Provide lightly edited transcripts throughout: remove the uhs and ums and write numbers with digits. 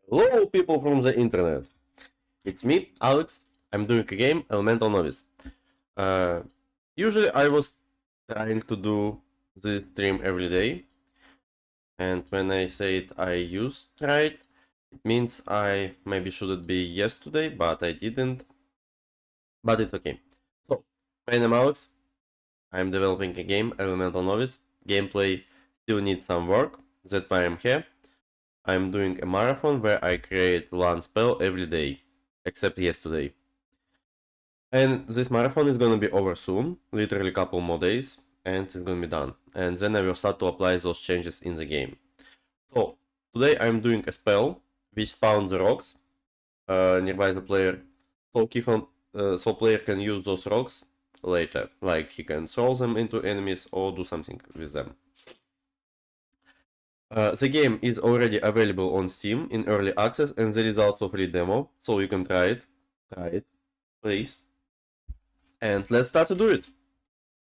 Hello, people from the internet. It's me, Alex. I'm doing a game, Elemental Novice. Uh, Usually, I was trying to do this stream every day, and when I say it, I used tried. It means I maybe shouldn't be yesterday, but I didn't. But it's okay. So, my name is Alex. I'm developing a game, Elemental Novice. Gameplay still needs some work. That's why I'm here. I'm doing a marathon where I create one spell every day, except yesterday. And this marathon is gonna be over soon, literally a couple more days, and it's gonna be done. And then I will start to apply those changes in the game. So, today I'm doing a spell which spawns the rocks nearby the player, so player can use those rocks later, like he can throw them into enemies or do something with them. The game is already available on Steam in early access, and there is also free demo, so you can try it. Try it, please. And let's start to do it.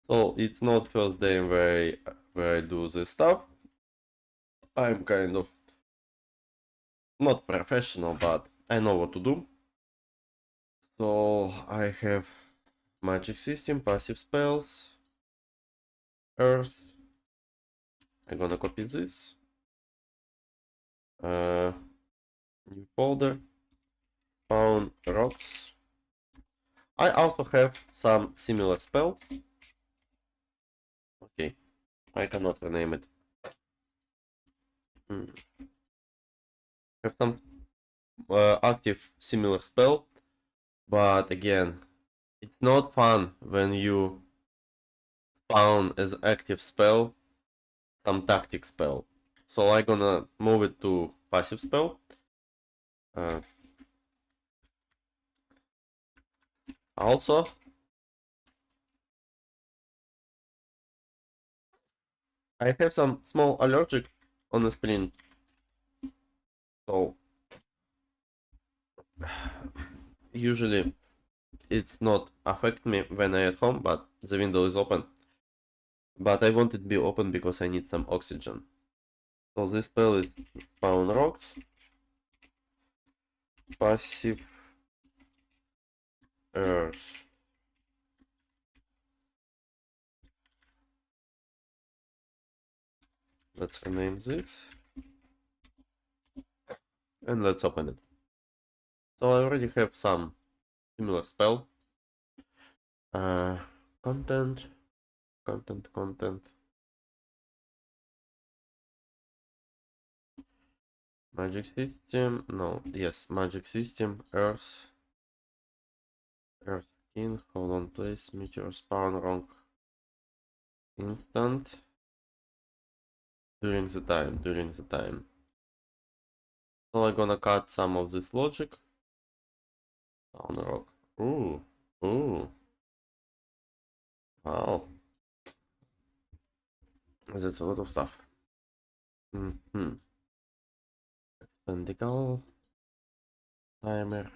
So it's not first day where I do this stuff. I'm kind of not professional, but I know what to do. So I have magic system, passive spells, earth. I'm gonna copy this. New folder, found rocks. I also have some similar spell. Okay, I cannot rename it. Have some active similar spell, but again, it's not fun when you spawn as active spell some tactic spell. So I'm gonna move it to passive spell. Also, I have some small allergic on the screen, so usually it's not affect me when I at home, but the window is open. But I want it to be open because I need some oxygen. So this spell is spawn rocks, passive earth. Let's rename this. And let's open it. So I already have some similar spell. Content. Magic system, no, yes, magic system, earth skin, hold on place, meteor spawn wrong instant, during the time. So I'm gonna cut some of this logic, spawn rock, ooh, wow, that's a lot of stuff. Expendical, timer,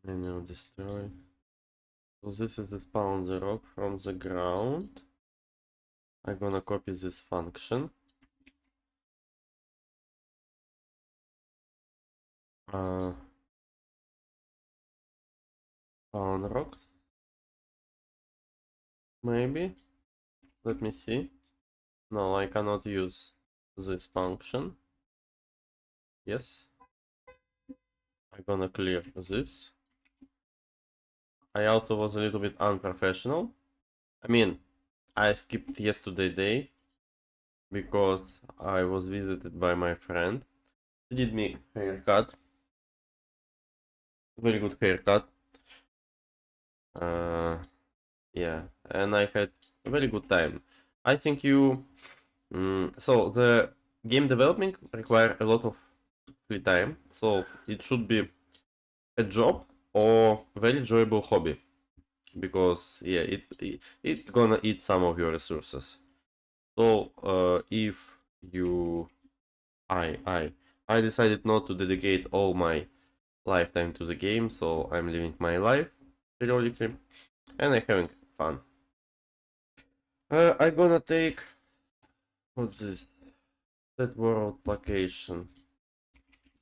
manual destroy. So this is the spawn the rock from the ground. I'm gonna copy this function. Spawn rocks. Maybe. Let me see. No, I cannot use this function. Yes. I'm gonna clear this. I also was a little bit unprofessional. I mean, I skipped yesterday day because I was visited by my friend. He did me haircut. Very good haircut. Yeah, and I had a very good time. I think you... so the game development require a lot of free time, so it should be a job or very enjoyable hobby, because yeah, it's gonna eat some of your resources. So if you I decided not to dedicate all my lifetime to the game, so I'm living my life periodically and I'm having fun. I'm gonna take, what's this, that world location.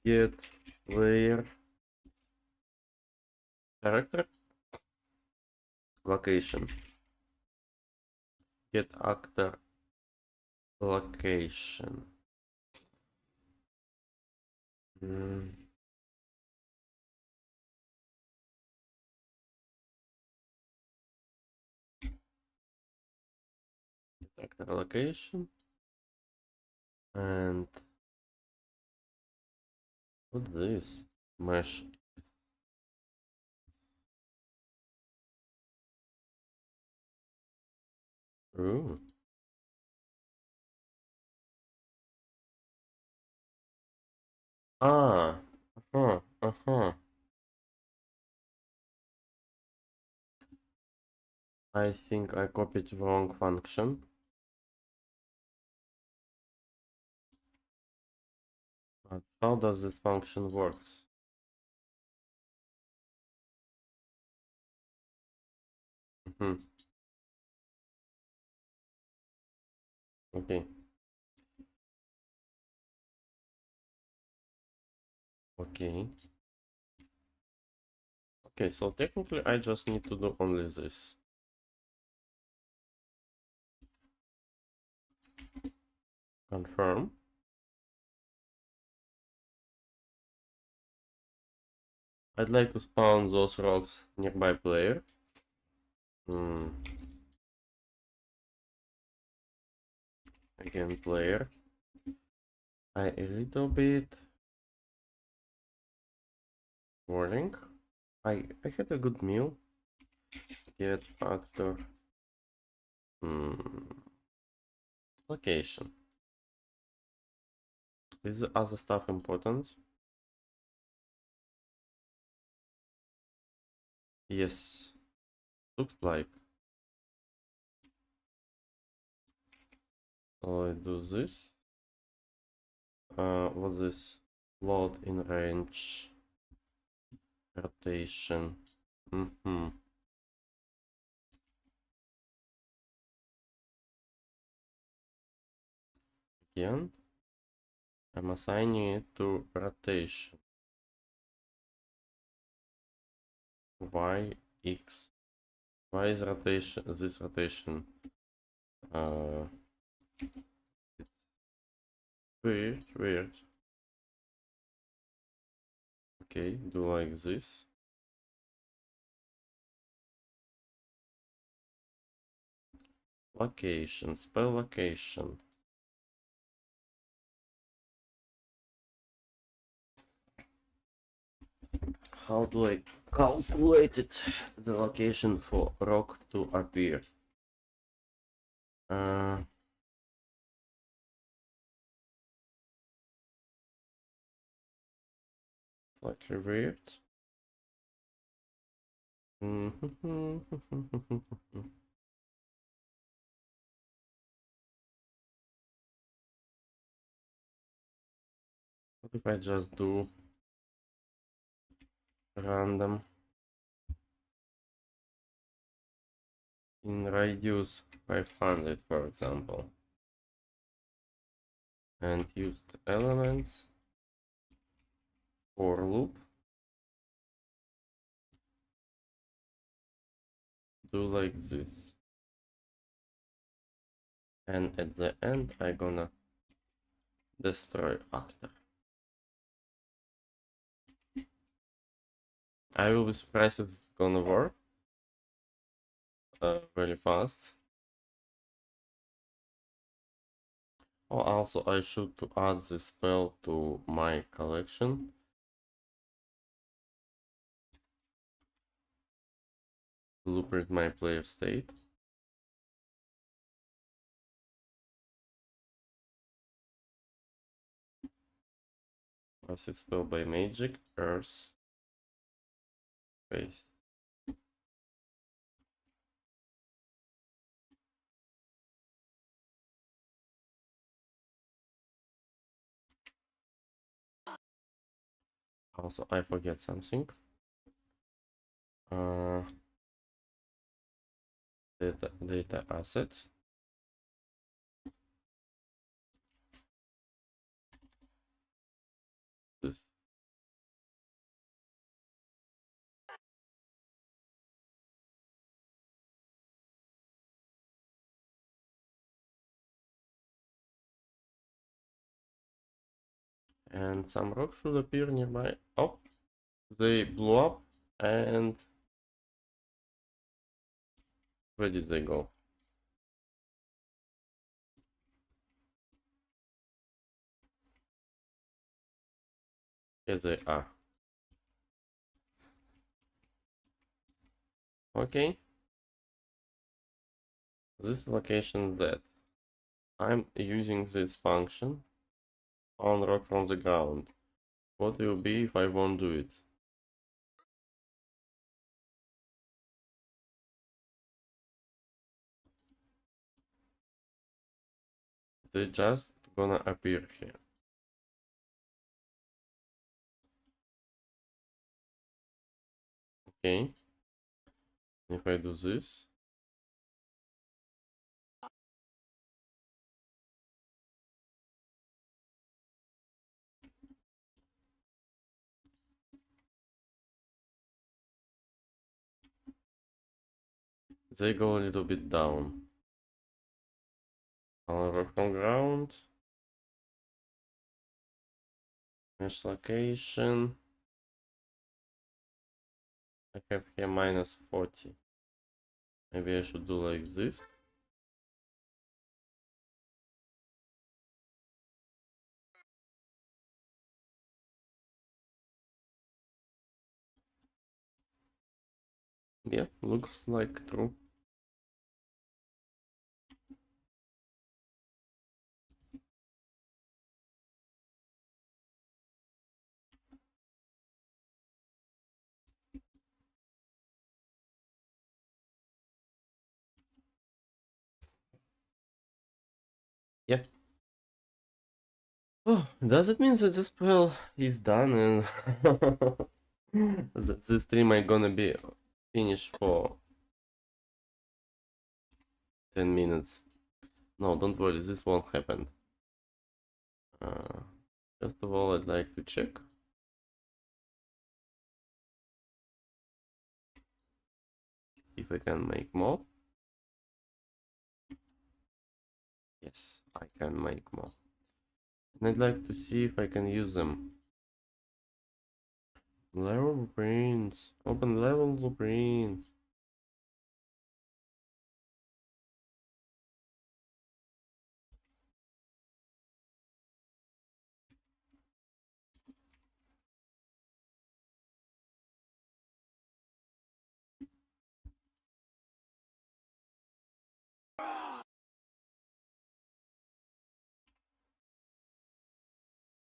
get player character location, get actor location. Actor location, and what's this? Mesh. Ooh. Ah. Uh-huh. Uh-huh. I think I copied the wrong function. But how does this function works? Okay. Okay. Okay, so technically I just need to do only this. Confirm. I'd like to spawn those rocks nearby player. Again, player. I a little bit warning. I had a good meal. Get actor. Location. Is the other stuff important? Yes. Looks like. So I do this. What is load in range? Rotation. Again, I'm assigning it to rotation. Y, X. Why is rotation, this rotation? It's weird. Okay, do like this. Location, spell location. How do I calculate it? The location for rock to appear. Slightly weird. What if I just do random in radius 500, for example, and use the elements for loop? Do like this, and at the end I'm gonna destroy actor. I will be surprised if it's gonna work very fast. Oh, also I should to add this spell to my collection. Blueprint my player state. Passive spell by magic, earth, paste. Also, I forget something. Data assets. This And some rocks should appear nearby. Oh, they blew up, and where did they go? Here they are. Okay. This location Z. I'm using this function on rock from the ground. What will be if I won't do it? They're just gonna appear here. Okay. If I do this, they go a little bit down. On rock from ground. Mesh location. I have here minus 40. Maybe I should do like this. Yeah, looks like true. Yep. Oh, does it mean that the spell is done and that this stream I gonna be finished for 10 minutes? No, don't worry, this won't happen. First of all, I'd like to check if I can make more. Yes, I can make more. And I'd like to see if I can use them. Level blueprints. Open level blueprints.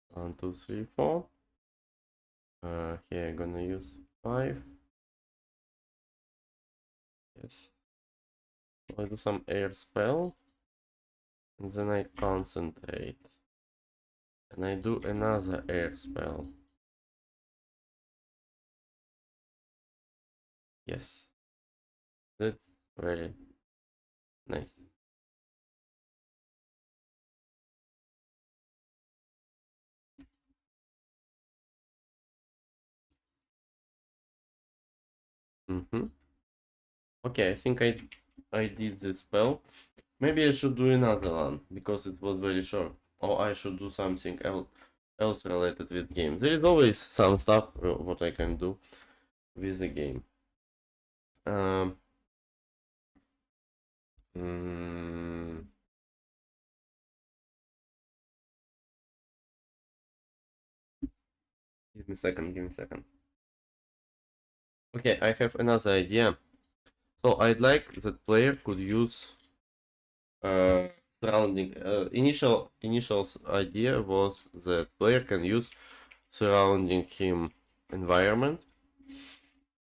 One, two, three, four. Here I'm gonna use 5. Yes. I do some air spell. And then I concentrate. And I do another air spell. Yes. That's very nice. Okay, I think I did this spell. Maybe I should do another one because it was very short. Or I should do something else related with game. There is always some stuff what I can do with the game. Um, mm, give me a second, give me a second. Okay, I have another idea. So I'd like that player could use surrounding initial idea was that player can use surrounding him environment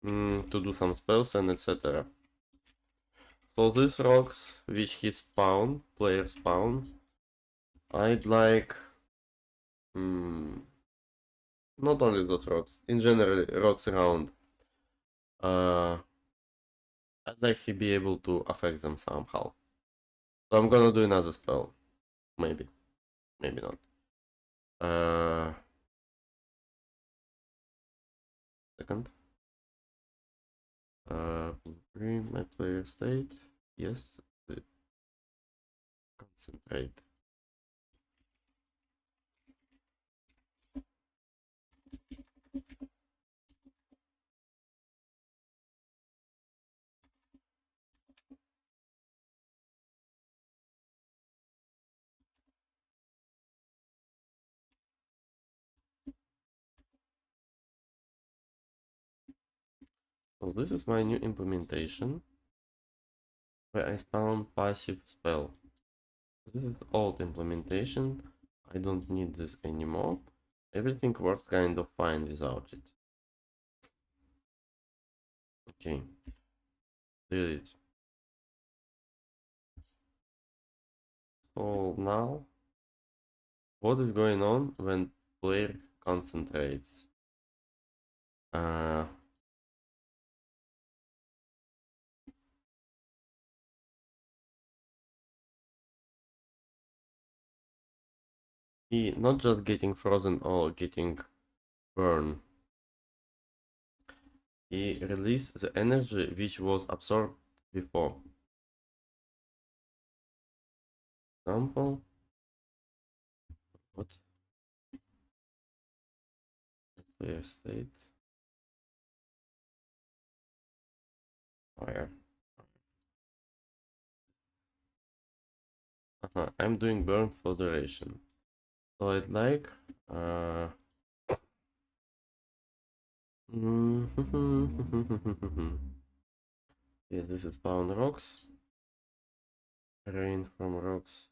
to do some spells and etc. So these rocks which he spawn, player spawn, I'd like not only those rocks, in general rocks around. I'd like he be able to affect them somehow. So I'm gonna do another spell. Maybe. Maybe not. Second. Blueprint my player state. Yes. Concentrate. So this is my new implementation where I spawn passive spell. This is old implementation. I don't need this anymore. Everything works kind of fine without it. Okay, did it. So now, what is going on when player concentrates? He not just getting frozen or getting burned. He released the energy which was absorbed before. Example. What? Player state. Fire. I'm doing burn for duration. So I'd like yeah, this is spawn rocks. Rain from rocks.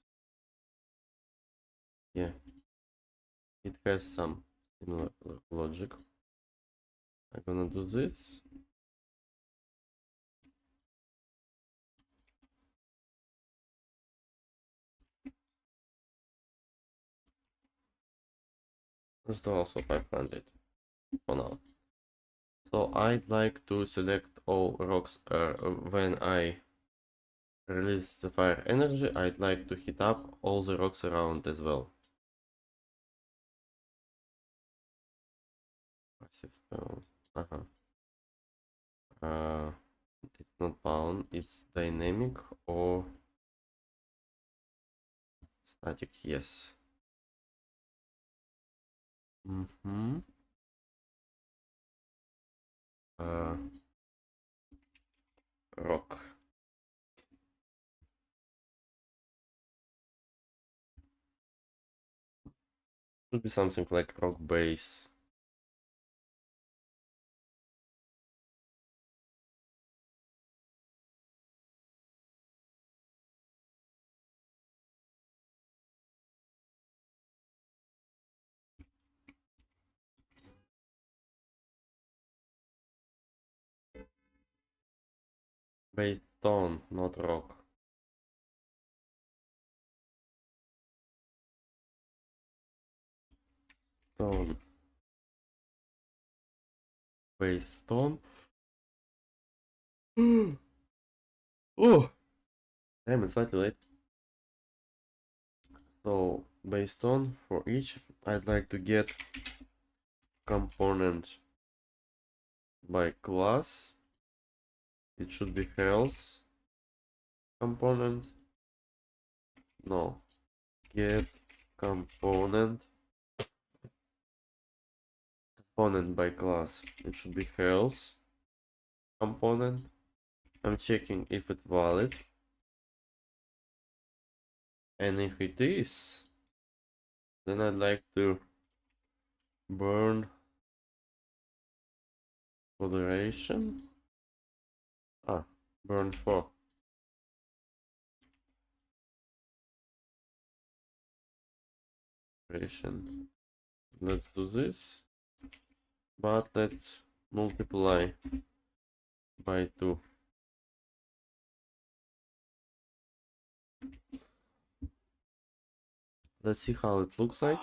Yeah. It has some similar logic. I'm gonna do this. Let's do also 500 for now. So I'd like to select all rocks when I release the fire energy. I'd like to heat up all the rocks around as well. Passive spell. It's not bound, it's dynamic or static, yes. Rock. Should be something like rock base. Base stone, not rock. Stone. Base stone. Oh, damn, it's slightly late. So based on for each, I'd like to get component by class. It should be health component. No, get component by class. It should be health component. I'm checking if it's valid, and if it is, then I'd like to burn for duration. Burn for duration. Let's do this, but let's multiply by 2. Let's see how it looks like.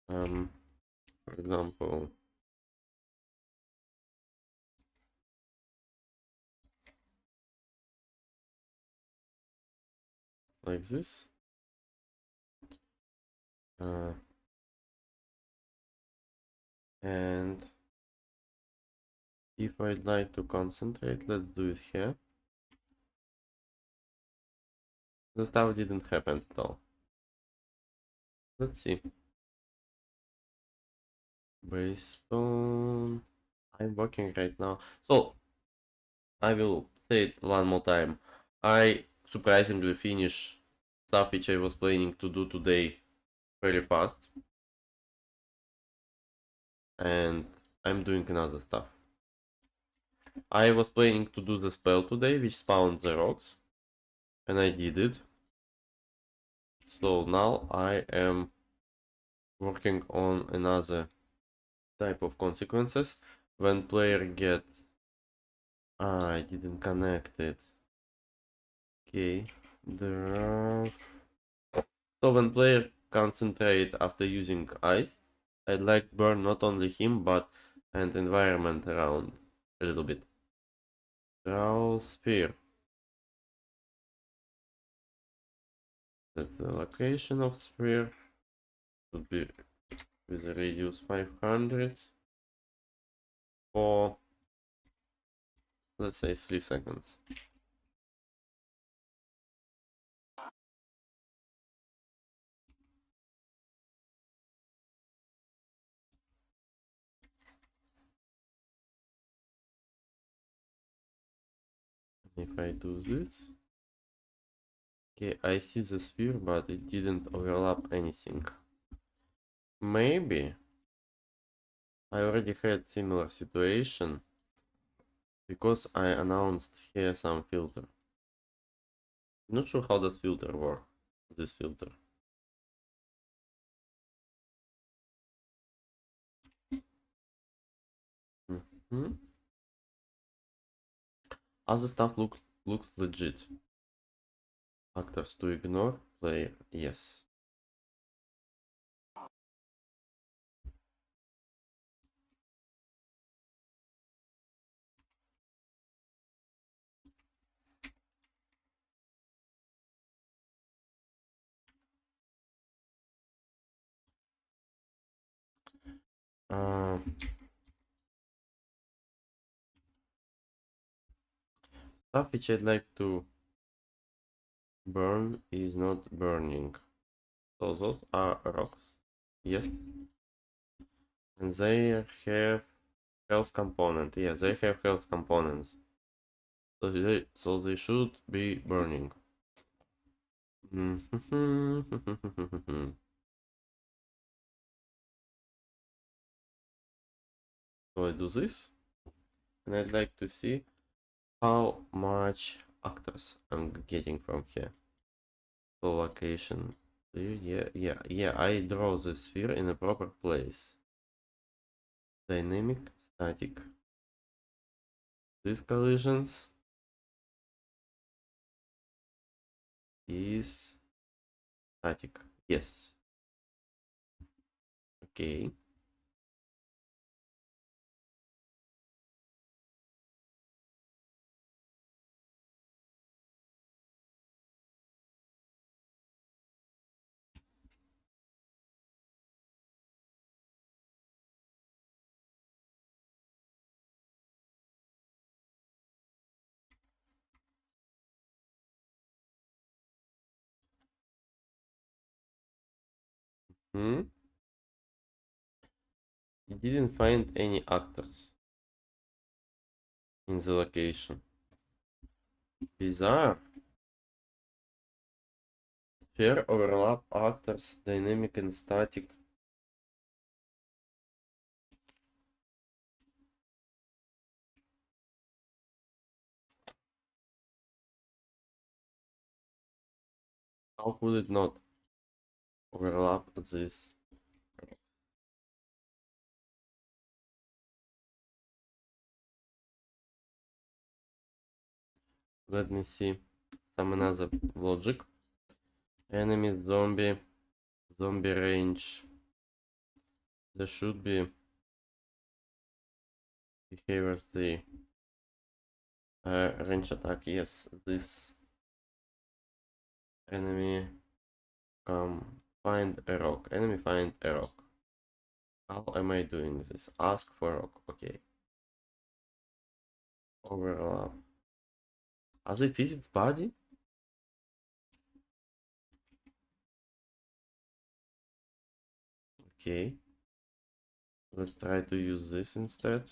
For example, like this. And if I'd like to concentrate, let's do it here. The stuff didn't happen at all. Let's see. Based on... I'm working right now. So, I will say it one more time. I surprisingly finished stuff which I was planning to do today very fast. And I'm doing another stuff. I was planning to do the spell today, which spawned the rocks, and I did it. So now I am working on another type of consequences. When player get... I didn't connect it. Okay. So when player concentrate after using ice, I'd like burn not only him but and environment around a little bit. Draw sphere. The location of sphere should be with a radius 500 for, let's say, 3 seconds. If I do this, okay, I see the sphere, but it didn't overlap anything. Maybe I already had similar situation because I announced here some filter. Not sure how does filter work. This filter. Hmm. Other stuff looks legit. Actors to ignore, player yes. Uh, Stuff which I'd like to burn is not burning. So those are rocks. Yes. And they have health component. Yeah, they have health components. So they should be burning. So I do this, and I'd like to see how much actors I'm getting from here. So location. Yeah, I draw the sphere in a proper place. Dynamic, static. These collisions is static. Yes. Okay. Hmm. You didn't find any actors in the location. Bizarre. Sphere overlap actors, dynamic and static. How could it not overlap this? Let me see some another logic. Enemy zombie range. There should be behavior 3. Range attack, yes. This enemy come find a rock. Enemy find a rock. How am I doing this? Ask for rock. Okay. Overlap. As a physics body? Okay. Let's try to use this instead.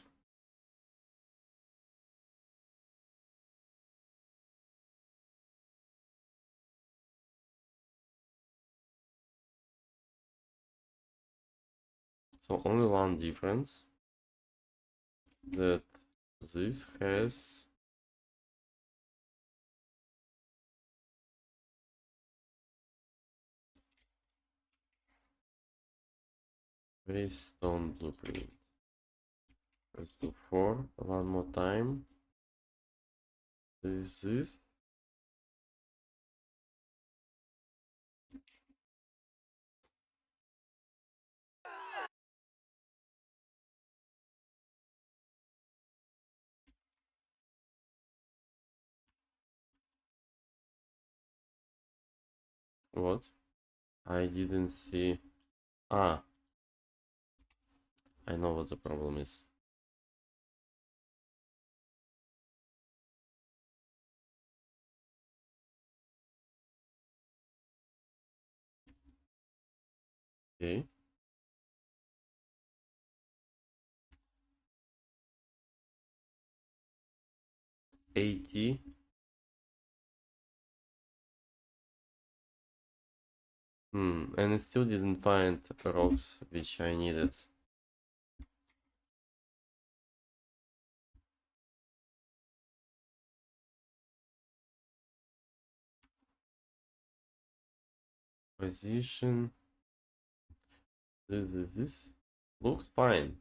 So only one difference. that this has stone blueprint. Let's do 4 one more time. This. What? I didn't see. Ah, I know what the problem is. Okay. 80. And it still didn't find rocks which I needed. Position. This looks fine.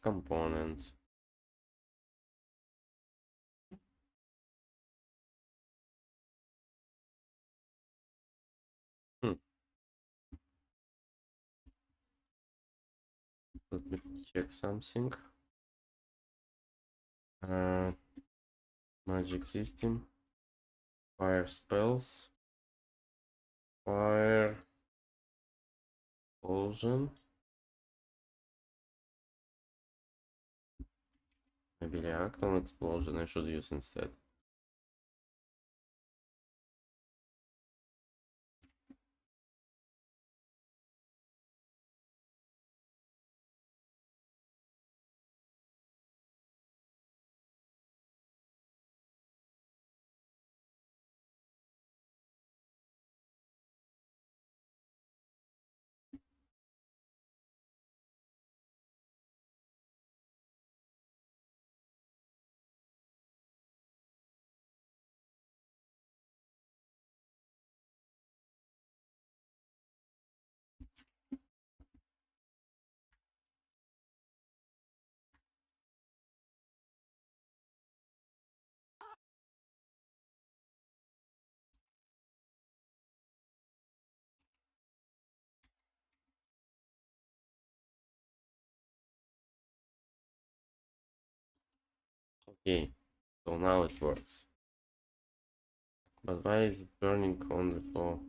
Component. Hmm. Let me check something. Magic system. Fire spells. Fire. Explosion. Maybe react on explosion I should use instead. Okay, so now it works. But why is it burning only for?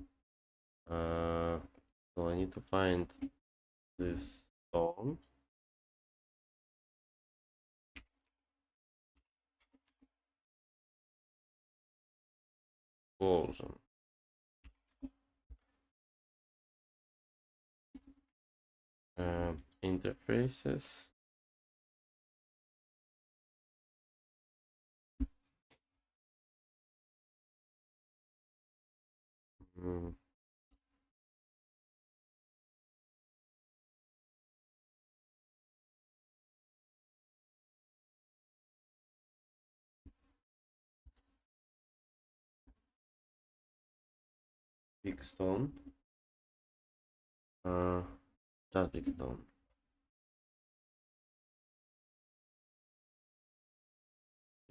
So I need to find this stone. Explosion. Interfaces. Mm, Big stone. Just big stone.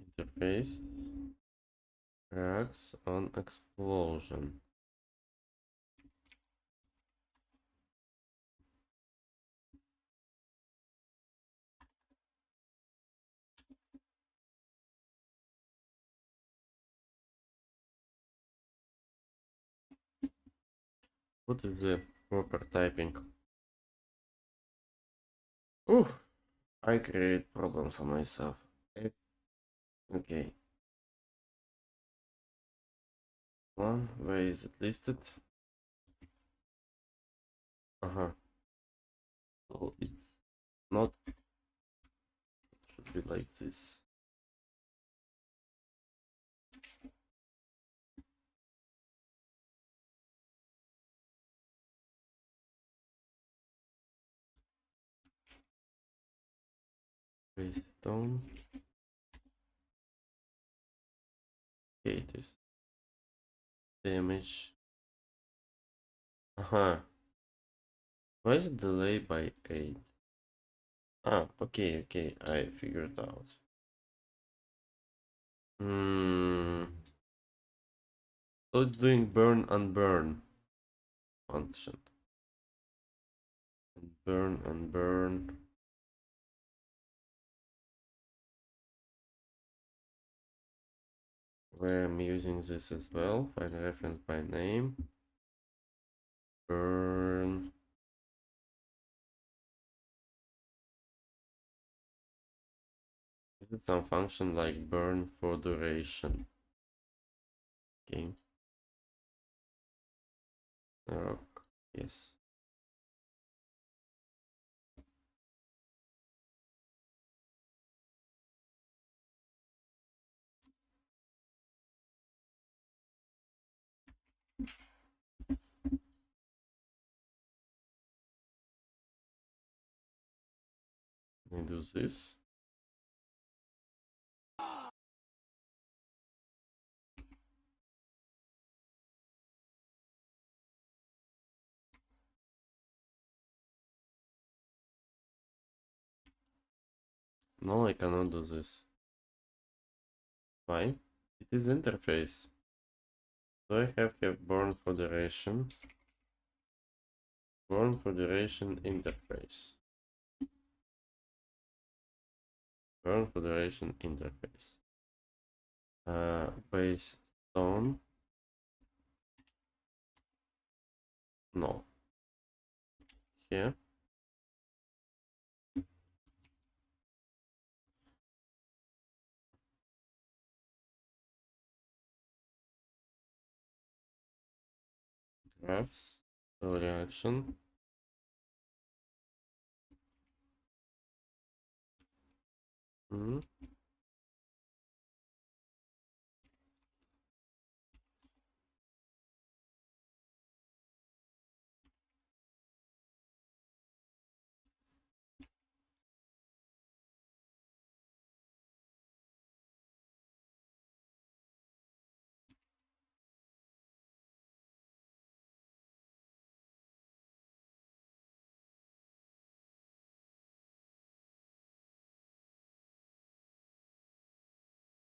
Interface. Reacts on explosion. What is the proper typing? Ooh, I create problem for myself. Okay. One, where is it listed? Uh-huh. So it's not, should be like this. Paste it down. Okay, this damage. Why is it delayed by 8? Okay, I figured out. So it's doing burn and burn function. Burn and burn. Where I'm using this as well. Find a reference by name. Burn. Is it some function like burn for duration? Okay. Yes. Let me do this. No, I cannot do this. Why? It is interface. Do I have burn for duration? Burn for duration interface. Burn for duration interface. Base stone. No. Here. Graphs. Reaction.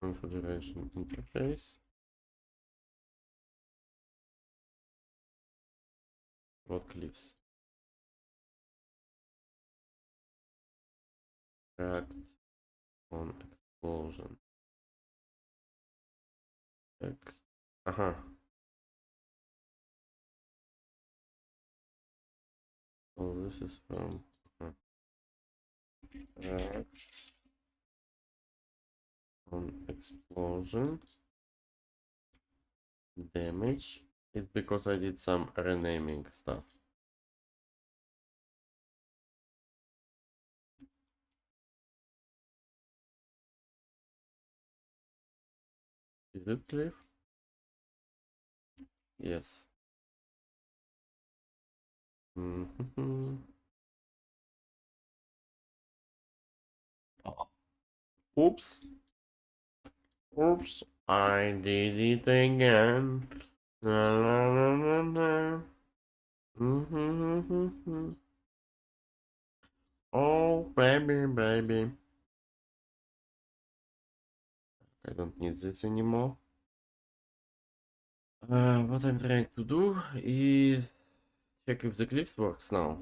Configuration interface. What clips? React on explosion. Text. So this is from React on explosion. Damage. It's because I did some renaming stuff. Is it clear? Yes. Oops. Oops. I did it again. La, la, la, la, la. Oh, baby, baby. I don't need this anymore. What I'm trying to do is check if the clips works now.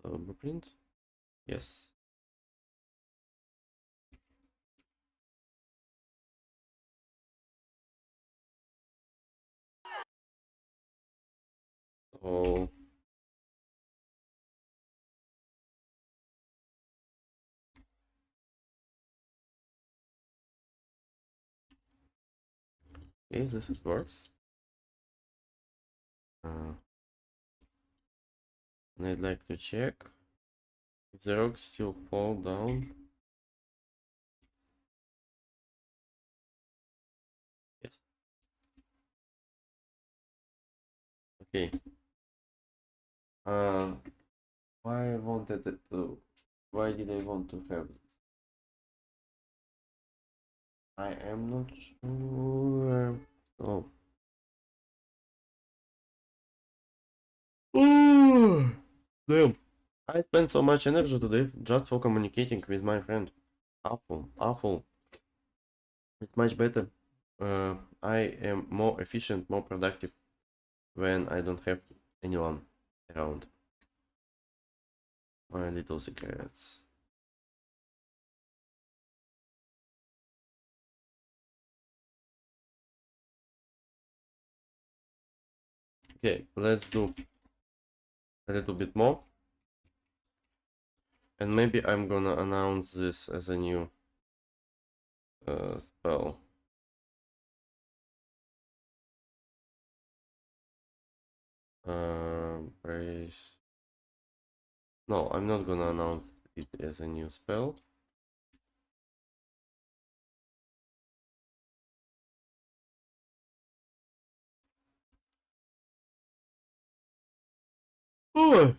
Blueprint. Yes. So okay, this is works. And I'd like to check The rocks still fall down. Yes. Okay. Why I wanted it to? Why did I want to have this? I am not sure. Oh. Ooh, damn. I spent so much energy today just for communicating with my friend. Awful, awful. It's much better. I am more efficient, more productive when I don't have anyone around. My little secrets. Okay, let's do a little bit more. And maybe I'm gonna announce this as a new spell. Praise. No, I'm not gonna announce it as a new spell. Oh.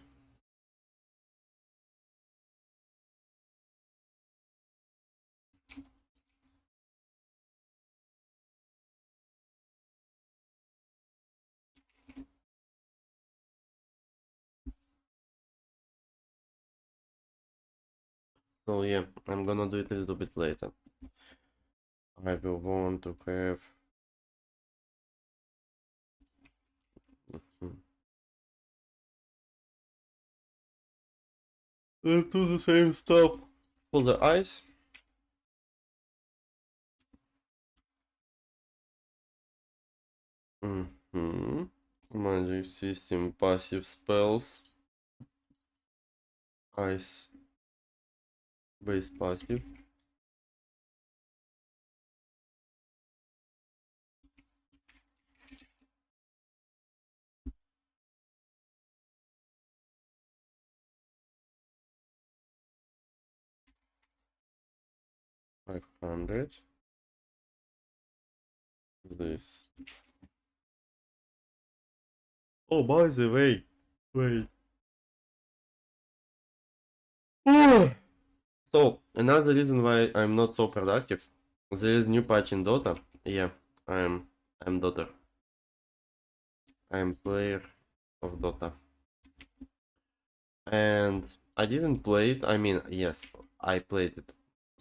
So yeah, I'm gonna do it a little bit later. I will want to have let's do the same stuff for the ice. Magic system passive spells. Ice base passive. $500. This. Oh, by the way, wait. So another reason why I'm not so productive, there is new patch in Dota. Yeah, I'm I'm Dota. I'm player of Dota. And I didn't play it. I mean, yes, I played it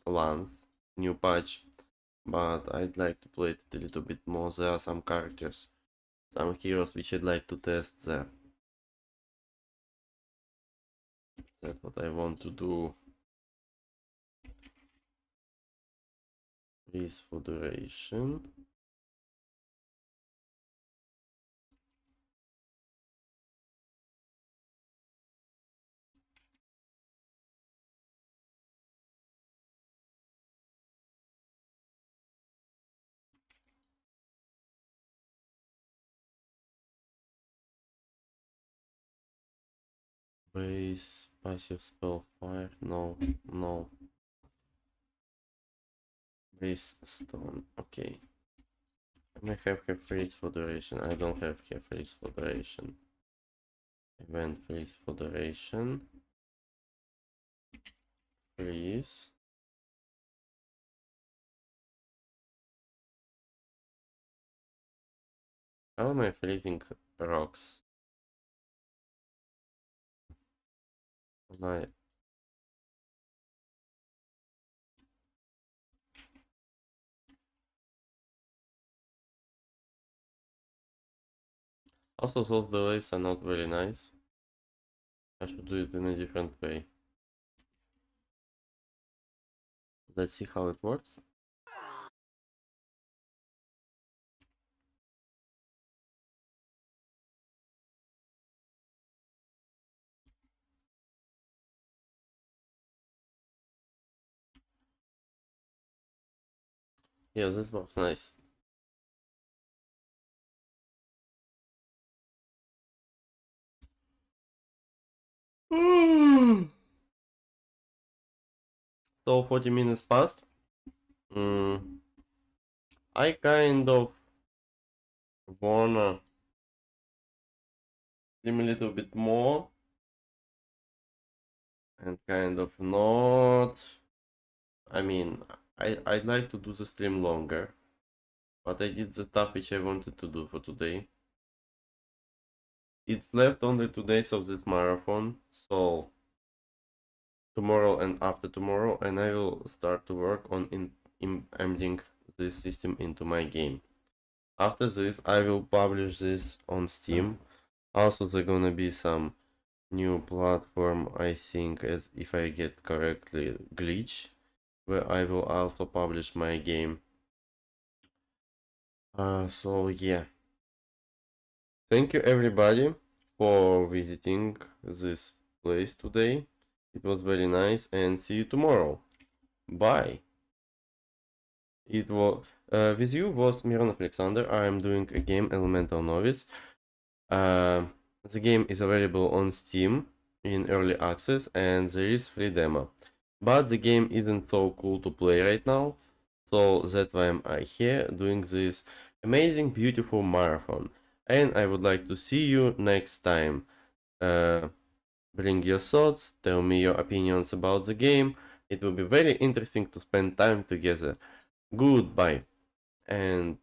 once, new patch, but I'd like to play it a little bit more. There are some characters, some heroes which I'd like to test there. That's what I want to do. This for duration. Base passive spell fire. No, no. Base stone. Okay. I may have freeze for duration. I don't have freeze for duration. Event freeze for duration. Freeze. How am I freezing rocks? My also those delays are not very nice. I should do it in a different way. Let's see how it works. Yeah, this works nice. so 40 minutes passed. I kind of wanna stream a little bit more and kind of not. I mean, I'd like to do the stream longer, but I did the stuff which I wanted to do for today. It's left only 2 days of this marathon, so tomorrow and after tomorrow, and I will start to work on embedding this system into my game. After this, I will publish this on Steam. Also, there's gonna be some new platform, I think, as if I get correctly, glitch, where I will also publish my game. So yeah, thank you everybody for visiting this place today. It was very nice, and see you tomorrow. Bye. It was with you was Mironov Alexander. I am doing a game, Elemental Novice. The game is available on Steam in early access, and there is free demo. But the game isn't so cool to play right now, so that's why I'm here doing this amazing, beautiful marathon. And I would like to see you next time. Bring your thoughts, tell me your opinions about the game. It will be very interesting to spend time together. Goodbye. And